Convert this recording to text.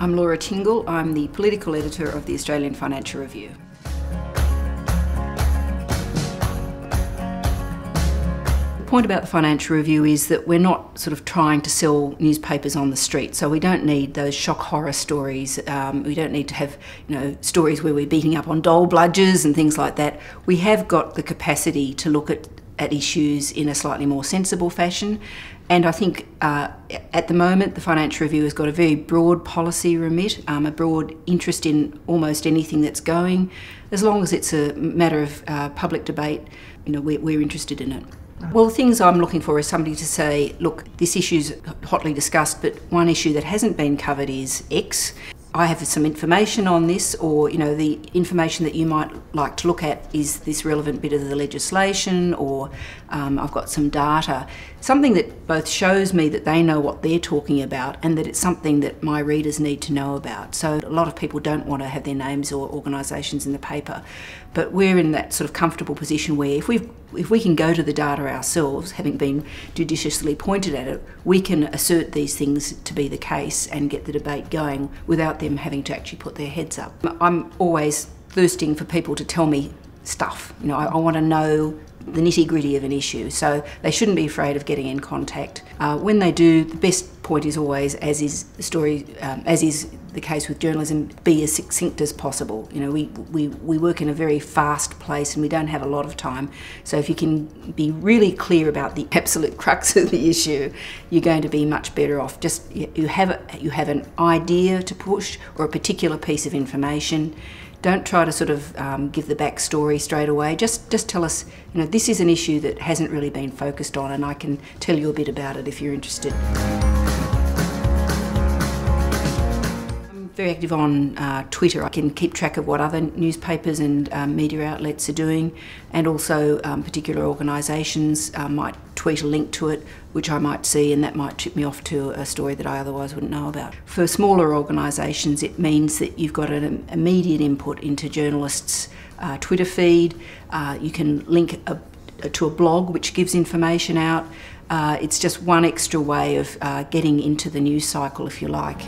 I'm Laura Tingle. I'm the political editor of the Australian Financial Review. The point about the Financial Review is that we're not sort of trying to sell newspapers on the street, so we don't need those shock horror stories. We don't need to have stories where we're beating up on dole bludgers and things like that. We have got the capacity to look at issues in a slightly more sensible fashion. And I think at the moment the Financial Review has got a very broad policy remit, a broad interest in almost anything that's going. As long as it's a matter of public debate, we're interested in it. Well, the things I'm looking for is somebody to say, look, this issue's hotly discussed, but one issue that hasn't been covered is X. I have some information on this, or the information that you might like to look at is this relevant bit of the legislation, or I've got some data. Something that both shows me that they know what they're talking about and that it's something that my readers need to know about. So a lot of people don't want to have their names or organisations in the paper, but we're in that sort of comfortable position where if we can go to the data ourselves, having been judiciously pointed at it, we can assert these things to be the case and get the debate going without them having to actually put their heads up. I'm always thirsting for people to tell me stuff. I want to know the nitty-gritty of an issue, so they shouldn't be afraid of getting in contact. When they do, the best point is always, as is the case with journalism, be as succinct as possible. We work in a very fast place and we don't have a lot of time, so if you can be really clear about the absolute crux of the issue, you're going to be much better off. Just you have an idea to push or a particular piece of information. Don't try to sort of give the backstory straight away. Just tell us, this is an issue that hasn't really been focused on, and I can tell you a bit about it if you're interested. I'm very active on Twitter. I can keep track of what other newspapers and media outlets are doing, and also particular organisations might tweet a link to it, which I might see, and that might tip me off to a story that I otherwise wouldn't know about. For smaller organisations, it means that you've got an immediate input into journalists' Twitter feed. You can link to a blog which gives information out. It's just one extra way of getting into the news cycle, if you like.